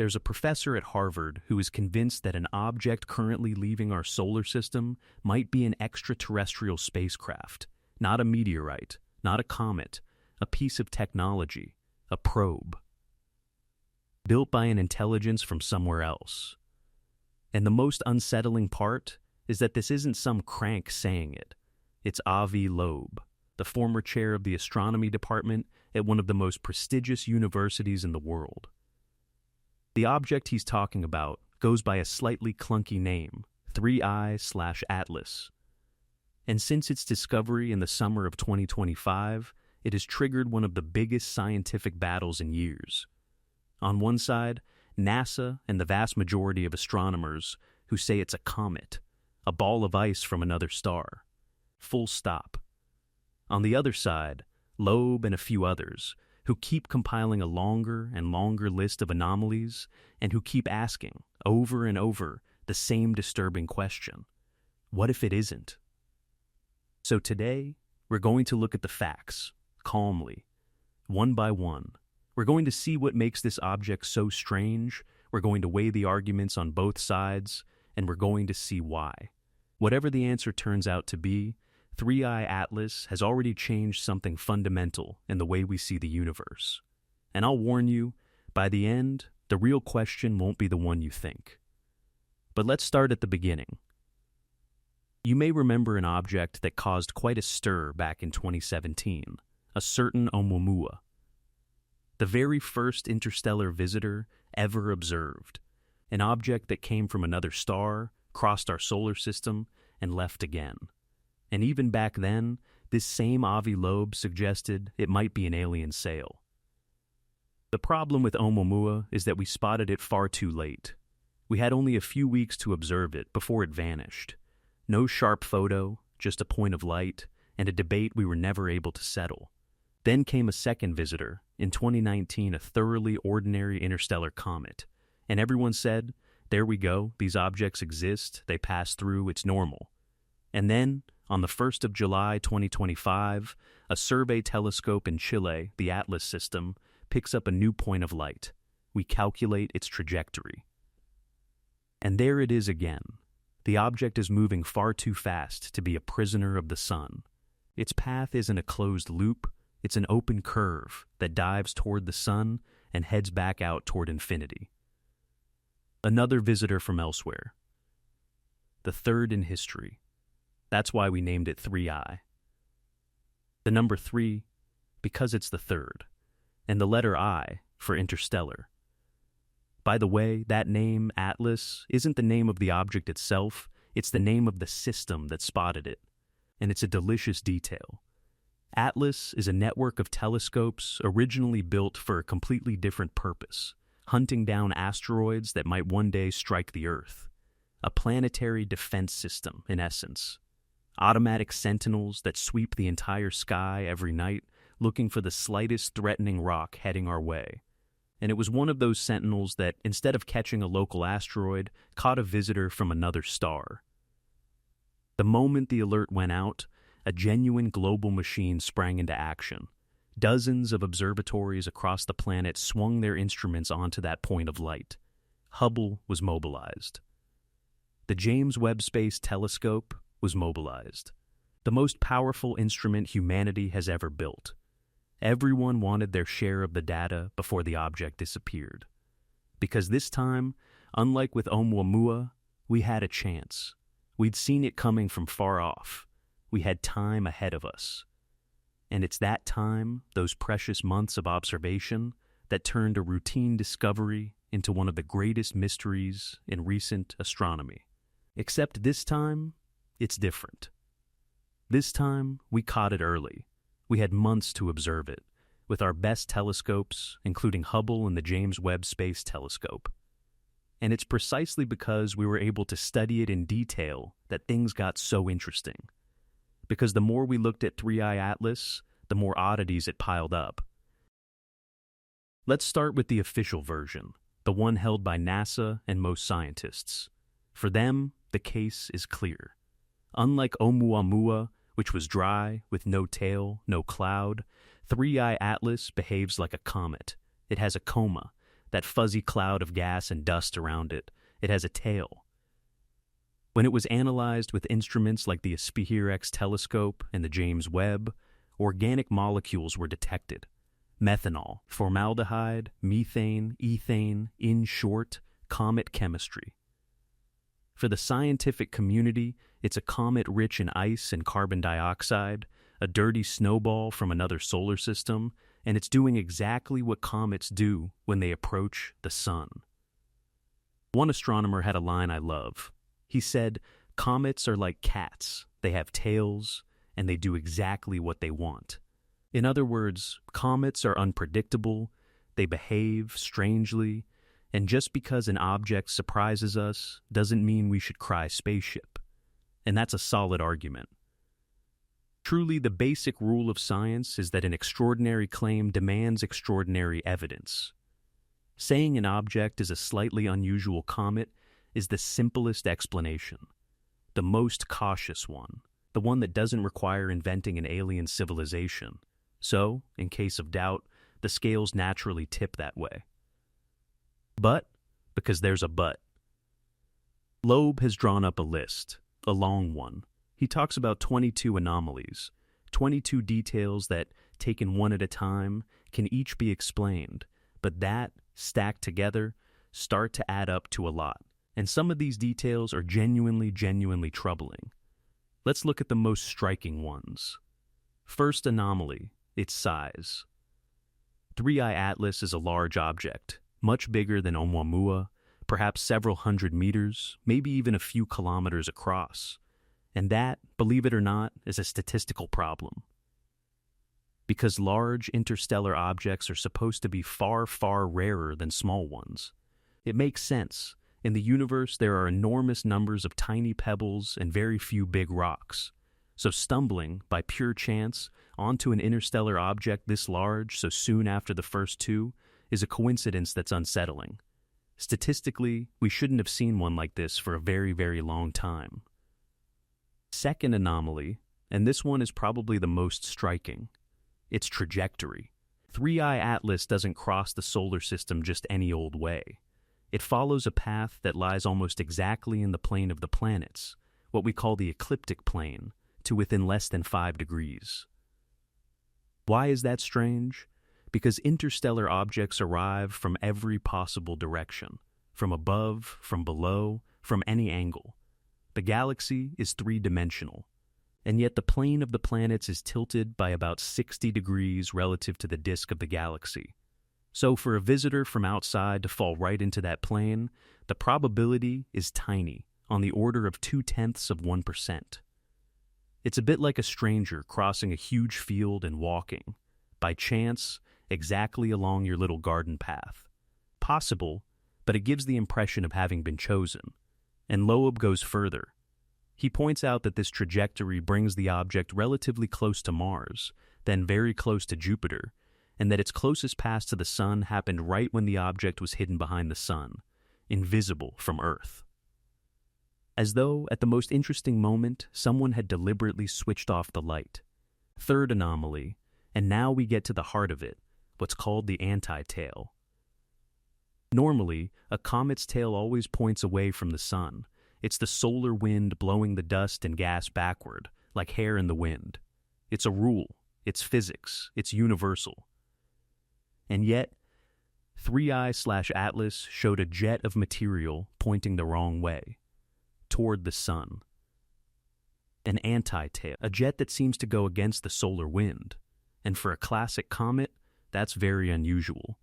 there's a professor at Harvard who is convinced that an object currently leaving our solar system might be an extraterrestrial spacecraft, not a meteorite, not a comet, a piece of technology, a probe, built by an intelligence from somewhere else. And the most unsettling part is that this isn't some crank saying it. It's Avi Loeb, the former chair of the astronomy department at one of the most prestigious universities in the world. The object he's talking about goes by a slightly clunky name, 3I/Atlas. And since its discovery in the summer of 2025, it has triggered one of the biggest scientific battles in years. On one side, NASA and the vast majority of astronomers who say it's a comet, a ball of ice from another star. Full stop. On the other side, Loeb and a few others who keep compiling a longer and longer list of anomalies and who keep asking, over and over, the same disturbing question. What if it isn't? So today, we're going to look at the facts, calmly, one by one. We're going to see what makes this object so strange, we're going to weigh the arguments on both sides, and we're going to see why. Whatever the answer turns out to be, 3IATLAS has already changed something fundamental in the way we see the universe. And I'll warn you, by the end, the real question won't be the one you think. But let's start at the beginning. You may remember an object that caused quite a stir back in 2017, a certain Oumuamua, the very first interstellar visitor ever observed, an object that came from another star, crossed our solar system, and left again. And even back then, this same Avi Loeb suggested it might be an alien sail. The problem with Oumuamua is that we spotted it far too late. We had only a few weeks to observe it before it vanished. No sharp photo, just a point of light, and a debate we were never able to settle. Then came a second visitor, in 2019 a thoroughly ordinary interstellar comet, and everyone said, there we go, these objects exist, they pass through, it's normal. And then, on the 1st of July 2025, a survey telescope in Chile, the ATLAS system, picks up a new point of light. We calculate its trajectory. And there it is again. The object is moving far too fast to be a prisoner of the sun. Its path isn't a closed loop, it's an open curve that dives toward the sun and heads back out toward infinity. Another visitor from elsewhere. The third in history. That's why we named it 3I. The number 3, because it's the third, and the letter I for interstellar. By the way, that name, Atlas, isn't the name of the object itself, it's the name of the system that spotted it. And it's a delicious detail. ATLAS is a network of telescopes originally built for a completely different purpose, hunting down asteroids that might one day strike the Earth. A planetary defense system, in essence. Automatic sentinels that sweep the entire sky every night, looking for the slightest threatening rock heading our way. And it was one of those sentinels that, instead of catching a local asteroid, caught a visitor from another star. The moment the alert went out, a genuine global machine sprang into action. Dozens of observatories across the planet swung their instruments onto that point of light. Hubble was mobilized. The James Webb Space Telescope was mobilized. The most powerful instrument humanity has ever built. Everyone wanted their share of the data before the object disappeared. Because this time, unlike with Oumuamua, we had a chance. We'd seen it coming from far off. We had time ahead of us. And it's that time, those precious months of observation, that turned a routine discovery into one of the greatest mysteries in recent astronomy. Except this time, it's different. This time, we caught it early. We had months to observe it, with our best telescopes, including Hubble and the James Webb Space Telescope. And it's precisely because we were able to study it in detail that things got so interesting. Because the more we looked at 3IATLAS, the more oddities it piled up. Let's start with the official version, the one held by NASA and most scientists. For them, the case is clear. Unlike Oumuamua, which was dry, with no tail, no cloud, 3IATLAS behaves like a comet. It has a coma, that fuzzy cloud of gas and dust around it. It has a tail. When it was analyzed with instruments like the Spherex telescope and the James Webb, organic molecules were detected. Methanol, formaldehyde, methane, ethane, in short, comet chemistry. For the scientific community, it's a comet rich in ice and carbon dioxide, a dirty snowball from another solar system, and it's doing exactly what comets do when they approach the sun. One astronomer had a line I love. He said, "Comets are like cats. They have tails, and they do exactly what they want." In other words, comets are unpredictable, they behave strangely, and just because an object surprises us doesn't mean we should cry spaceship. And that's a solid argument. Truly, the basic rule of science is that an extraordinary claim demands extraordinary evidence. Saying an object is a slightly unusual comet is the simplest explanation, the most cautious one, the one that doesn't require inventing an alien civilization. So, in case of doubt, the scales naturally tip that way. But, because there's a but. Loeb has drawn up a list, a long one. He talks about 22 anomalies, 22 details that, taken one at a time, can each be explained, but that, stacked together, start to add up to a lot. And some of these details are genuinely troubling. Let's look at the most striking ones. First anomaly, its size. 3IATLAS is a large object, much bigger than Oumuamua, perhaps several hundred meters, maybe even a few kilometers across. And that, believe it or not, is a statistical problem. Because large interstellar objects are supposed to be far rarer than small ones. It makes sense. In the universe, there are enormous numbers of tiny pebbles and very few big rocks. So stumbling, by pure chance, onto an interstellar object this large so soon after the first two is a coincidence that's unsettling. Statistically, we shouldn't have seen one like this for a very long time. Second anomaly, and this one is probably the most striking, its trajectory. 3IATLAS doesn't cross the solar system just any old way. It follows a path that lies almost exactly in the plane of the planets, what we call the ecliptic plane, to within less than 5 degrees. Why is that strange? Because interstellar objects arrive from every possible direction, from above, from below, from any angle. The galaxy is three-dimensional, and yet the plane of the planets is tilted by about 60 degrees relative to the disk of the galaxy. So for a visitor from outside to fall right into that plane, the probability is tiny, on the order of 0.2%. It's a bit like a stranger crossing a huge field and walking, by chance, exactly along your little garden path. Possible, but it gives the impression of having been chosen. And Loeb goes further. He points out that this trajectory brings the object relatively close to Mars, then very close to Jupiter, and that its closest pass to the sun happened right when the object was hidden behind the sun, invisible from Earth. As though, at the most interesting moment, someone had deliberately switched off the light. Third anomaly, and now we get to the heart of it, what's called the anti-tail. Normally, a comet's tail always points away from the sun. It's the solar wind blowing the dust and gas backward, like hair in the wind. It's a rule, it's physics, it's universal. And yet, 3I/Atlas showed a jet of material pointing the wrong way, toward the sun. An anti-tail, a jet that seems to go against the solar wind. And for a classic comet, that's very unusual.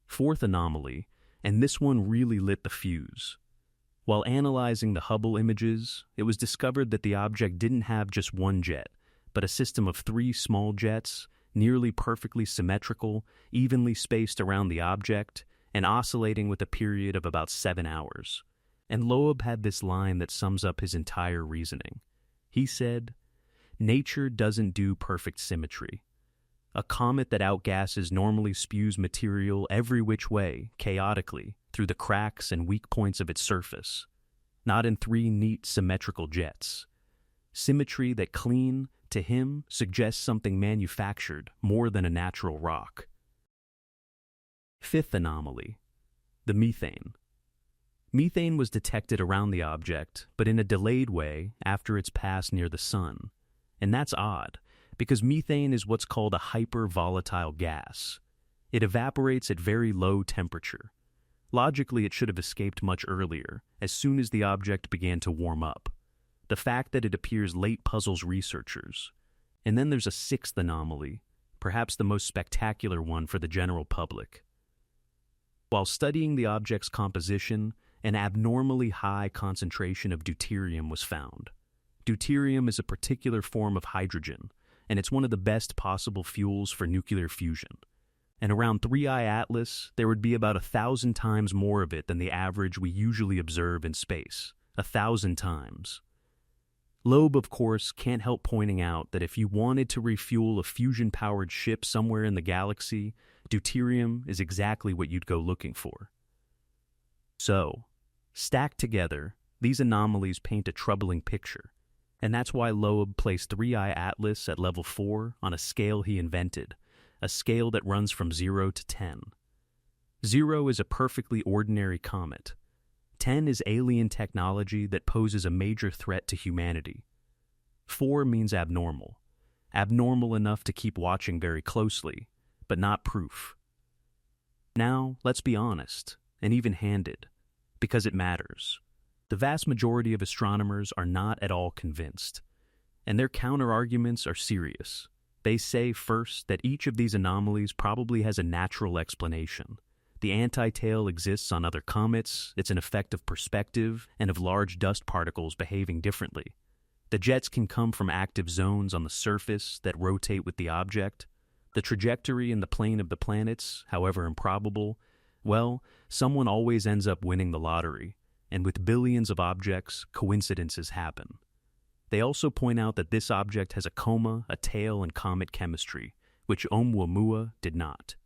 Fourth anomaly, and this one really lit the fuse. While analyzing the Hubble images, it was discovered that the object didn't have just one jet, but a system of 3 small jets, nearly perfectly symmetrical, evenly spaced around the object, and oscillating with a period of about 7 hours. And Loeb had this line that sums up his entire reasoning. He said, "Nature doesn't do perfect symmetry. A comet that outgasses normally spews material every which way, chaotically, through the cracks and weak points of its surface, not in 3 neat symmetrical jets. Symmetry that clean, to him, suggests something manufactured more than a natural rock." Fifth anomaly, the methane. Methane was detected around the object, but in a delayed way after its pass near the sun. And that's odd, because methane is what's called a hypervolatile gas. It evaporates at very low temperature. Logically, it should have escaped much earlier, as soon as the object began to warm up. The fact that it appears late puzzles researchers. And then there's a sixth anomaly, perhaps the most spectacular one for the general public. While studying the object's composition, an abnormally high concentration of deuterium was found. Deuterium is a particular form of hydrogen, and it's one of the best possible fuels for nuclear fusion. And around 3IATLAS, there would be about 1,000 times more of it than the average we usually observe in space. 1,000 times. Loeb, of course, can't help pointing out that if you wanted to refuel a fusion-powered ship somewhere in the galaxy, deuterium is exactly what you'd go looking for. So, stacked together, these anomalies paint a troubling picture, and that's why Loeb placed 3IATLAS at level 4 on a scale he invented, a scale that runs from 0 to 10. 0 is a perfectly ordinary comet. 10 is alien technology that poses a major threat to humanity. 4 means abnormal. Abnormal enough to keep watching very closely, but not proof. Now, let's be honest, and even-handed, because it matters. The vast majority of astronomers are not at all convinced, and their counter-arguments are serious. They say, first, that each of these anomalies probably has a natural explanation. The anti-tail exists on other comets, it's an effect of perspective and of large dust particles behaving differently. The jets can come from active zones on the surface that rotate with the object. The trajectory and the plane of the planets, however improbable, well, someone always ends up winning the lottery, and with billions of objects, coincidences happen. They also point out that this object has a coma, a tail, and comet chemistry, which Oumuamua did not.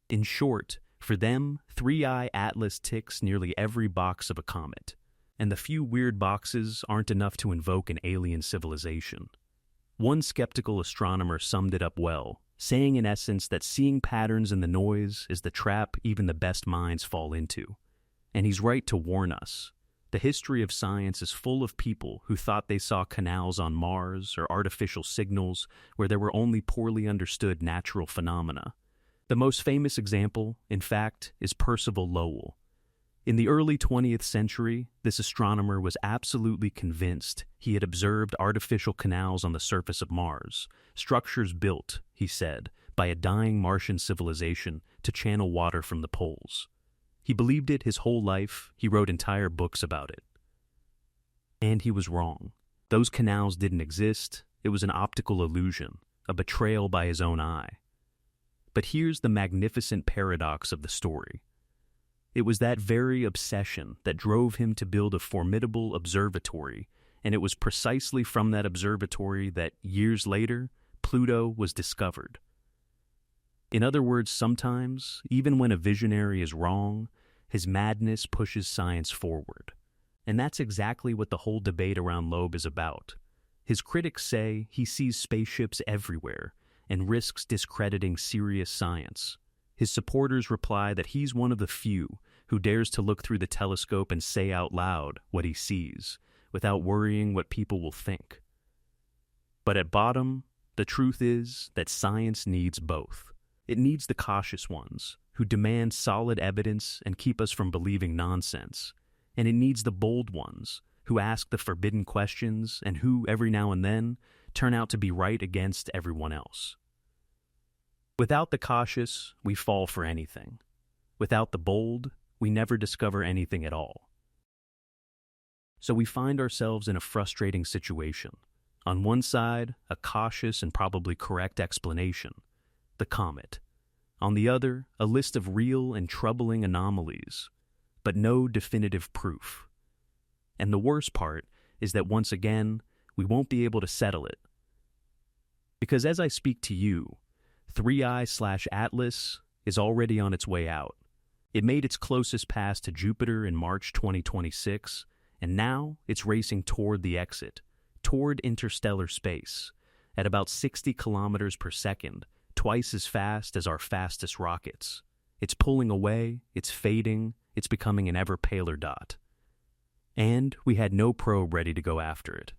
In short, for them, 3IATLAS ticks nearly every box of a comet, and the few weird boxes aren't enough to invoke an alien civilization. One skeptical astronomer summed it up well, saying in essence that seeing patterns in the noise is the trap even the best minds fall into. And he's right to warn us. The history of science is full of people who thought they saw canals on Mars or artificial signals where there were only poorly understood natural phenomena. The most famous example, in fact, is Percival Lowell. In the early 20th century, this astronomer was absolutely convinced he had observed artificial canals on the surface of Mars, structures built, he said, by a dying Martian civilization to channel water from the poles. He believed it his whole life, he wrote entire books about it. And he was wrong. Those canals didn't exist, it was an optical illusion, a betrayal by his own eye. But here's the magnificent paradox of the story. It was that very obsession that drove him to build a formidable observatory, and it was precisely from that observatory that, years later, Pluto was discovered. In other words, sometimes, even when a visionary is wrong, his madness pushes science forward. And that's exactly what the whole debate around Loeb is about. His critics say he sees spaceships everywhere and risks discrediting serious science. His supporters reply that he's one of the few who dares to look through the telescope and say out loud what he sees, without worrying what people will think. But at bottom, the truth is that science needs both. It needs the cautious ones, who demand solid evidence and keep us from believing nonsense. And it needs the bold ones, who ask the forbidden questions and who, every now and then, turn out to be right against everyone else. Without the cautious, we fall for anything. Without the bold, we never discover anything at all. So we find ourselves in a frustrating situation. On one side, a cautious and probably correct explanation, the comet. On the other, a list of real and troubling anomalies, but no definitive proof. And the worst part is that once again, we won't be able to settle it. Because as I speak to you, 3I/Atlas is already on its way out. It made its closest pass to Jupiter in March 2026, and now it's racing toward the exit, toward interstellar space, at about 60 kilometers per second, twice as fast as our fastest rockets. It's pulling away, it's fading, it's becoming an ever paler dot. And we had no probe ready to go after it.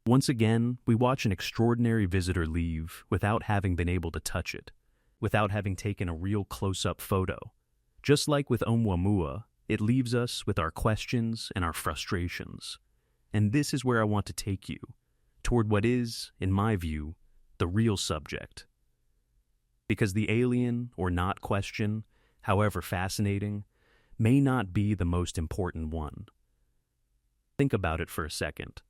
Once again, we watch an extraordinary visitor leave without having been able to touch it, without having taken a real close-up photo. Just like with Oumuamua, it leaves us with our questions and our frustrations. And this is where I want to take you, toward what is, in my view, the real subject. Because the alien or not question, however fascinating, may not be the most important one. Think about it for a second.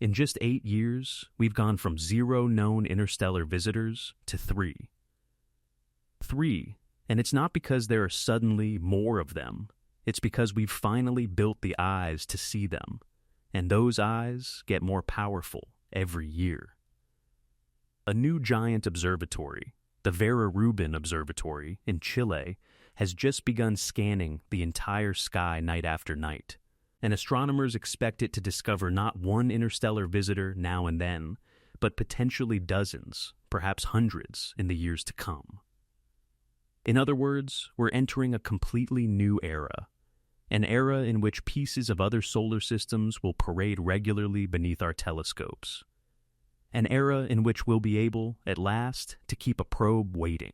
In just 8 years, we've gone from 0 known interstellar visitors to 3. 3, and it's not because there are suddenly more of them. It's because we've finally built the eyes to see them, and those eyes get more powerful every year. A new giant observatory, the Vera Rubin Observatory in Chile, has just begun scanning the entire sky night after night, and astronomers expect it to discover not one interstellar visitor now and then, but potentially dozens, perhaps hundreds, in the years to come. In other words, we're entering a completely new era, an era in which pieces of other solar systems will parade regularly beneath our telescopes. An era in which we'll be able, at last, to keep a probe waiting,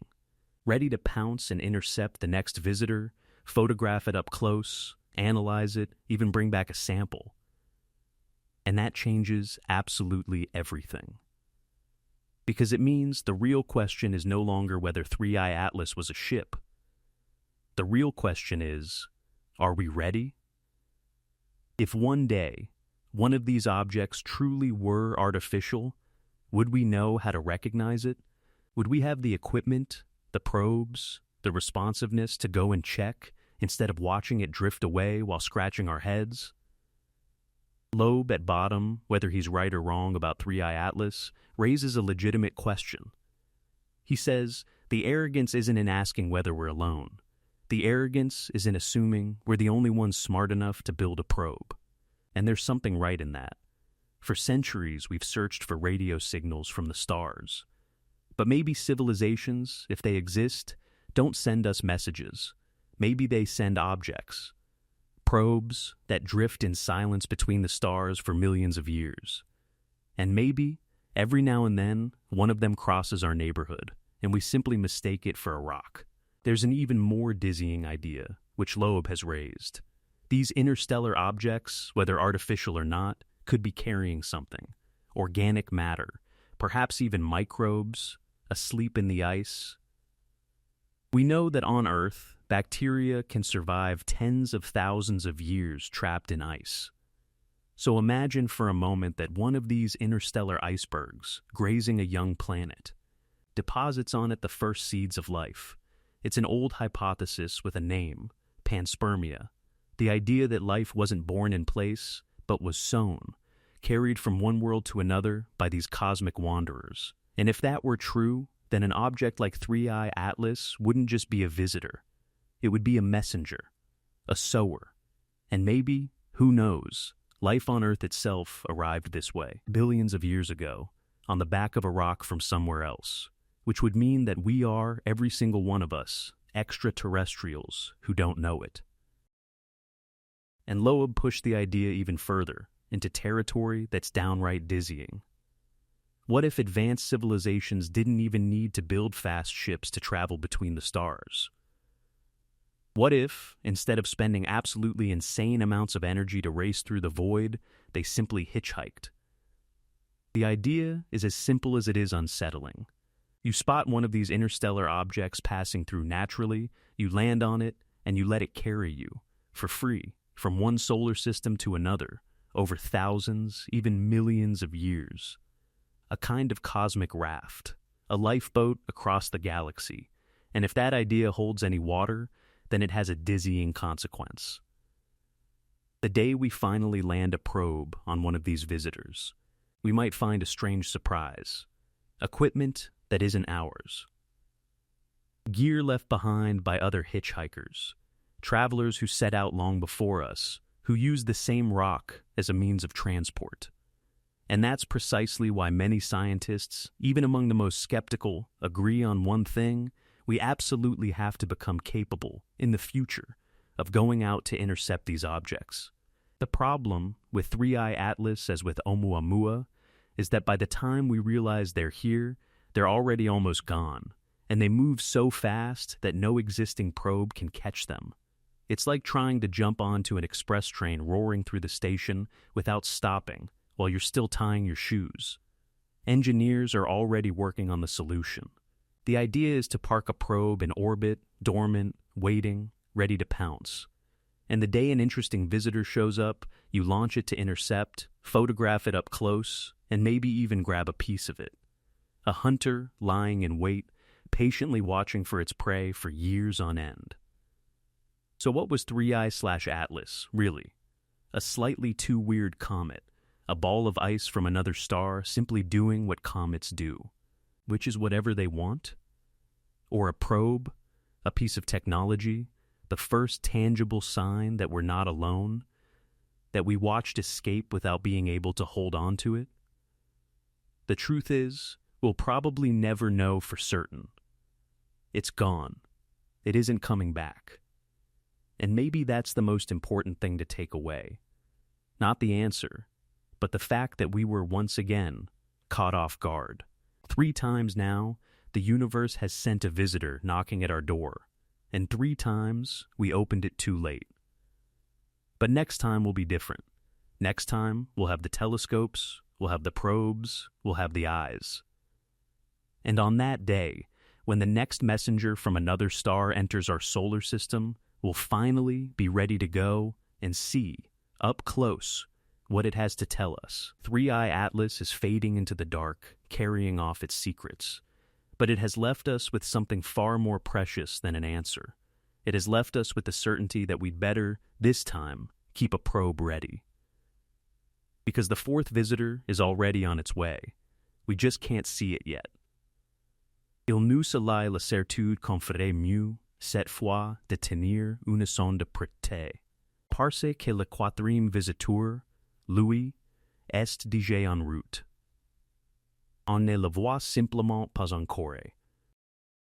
ready to pounce and intercept the next visitor, photograph it up close, analyze it, even bring back a sample. And that changes absolutely everything. Because it means the real question is no longer whether 3IATLAS was a ship. The real question is, are we ready? If one day, one of these objects truly were artificial, would we know how to recognize it? Would we have the equipment, the probes, the responsiveness to go and check instead of watching it drift away while scratching our heads? Loeb, at bottom, whether he's right or wrong about 3IATLAS, raises a legitimate question. He says, the arrogance isn't in asking whether we're alone. The arrogance is in assuming we're the only ones smart enough to build a probe. And there's something right in that. For centuries, we've searched for radio signals from the stars. But maybe civilizations, if they exist, don't send us messages. Maybe they send objects. Probes that drift in silence between the stars for millions of years. And maybe, every now and then, one of them crosses our neighborhood, and we simply mistake it for a rock. There's an even more dizzying idea, which Loeb has raised. These interstellar objects, whether artificial or not, could be carrying something. Organic matter, perhaps even microbes, asleep in the ice. We know that on Earth, bacteria can survive tens of thousands of years trapped in ice. So imagine for a moment that one of these interstellar icebergs, grazing a young planet, deposits on it the first seeds of life. It's an old hypothesis with a name, panspermia, the idea that life wasn't born in place, but was sown, carried from one world to another by these cosmic wanderers. And if that were true, then an object like 3IATLAS wouldn't just be a visitor. It would be a messenger, a sower. And maybe, who knows, life on Earth itself arrived this way, billions of years ago, on the back of a rock from somewhere else, which would mean that we are, every single one of us, extraterrestrials who don't know it. And Loeb pushed the idea even further, into territory that's downright dizzying. What if advanced civilizations didn't even need to build fast ships to travel between the stars? What if, instead of spending absolutely insane amounts of energy to race through the void, they simply hitchhiked? The idea is as simple as it is unsettling. You spot one of these interstellar objects passing through naturally, you land on it, and you let it carry you, for free, from one solar system to another, over thousands, even millions of years. A kind of cosmic raft, a lifeboat across the galaxy, and if that idea holds any water, then it has a dizzying consequence. The day we finally land a probe on one of these visitors, we might find a strange surprise. Equipment that isn't ours. Gear left behind by other hitchhikers, travelers who set out long before us, who used the same rock as a means of transport. And that's precisely why many scientists, even among the most skeptical, agree on one thing: we absolutely have to become capable, in the future, of going out to intercept these objects. The problem with 3IATLAS as with Oumuamua is that by the time we realize they're here, they're already almost gone, and they move so fast that no existing probe can catch them. It's like trying to jump onto an express train roaring through the station without stopping while you're still tying your shoes. Engineers are already working on the solution. The idea is to park a probe in orbit, dormant, waiting, ready to pounce. And the day an interesting visitor shows up, you launch it to intercept, photograph it up close, and maybe even grab a piece of it. A hunter lying in wait, patiently watching for its prey for years on end. So what was 3I/Atlas, really? A slightly too weird comet, a ball of ice from another star simply doing what comets do, which is whatever they want? Or a probe, a piece of technology, the first tangible sign that we're not alone, that we watched escape without being able to hold on to it? The truth is, we'll probably never know for certain. It's gone. It isn't coming back. And maybe that's the most important thing to take away. Not the answer, but the fact that we were once again caught off guard. 3 times now, the universe has sent a visitor knocking at our door, and 3 times we opened it too late. But next time will be different. Next time we'll have the telescopes, we'll have the probes, we'll have the eyes. And on that day, when the next messenger from another star enters our solar system, we'll finally be ready to go and see, up close, what it has to tell us. 3IATLAS is fading into the dark, carrying off its secrets. But it has left us with something far more precious than an answer. It has left us with the certainty that we'd better, this time, keep a probe ready. Because the 4th visitor is already on its way. We just can't see it yet. Il nous a la certitude qu'on ferait mieux, cette fois, de tenir une sonde prêtée. Parce que le 4e visiteur, lui, est déjà en route. On ne le voit simplement pas encore.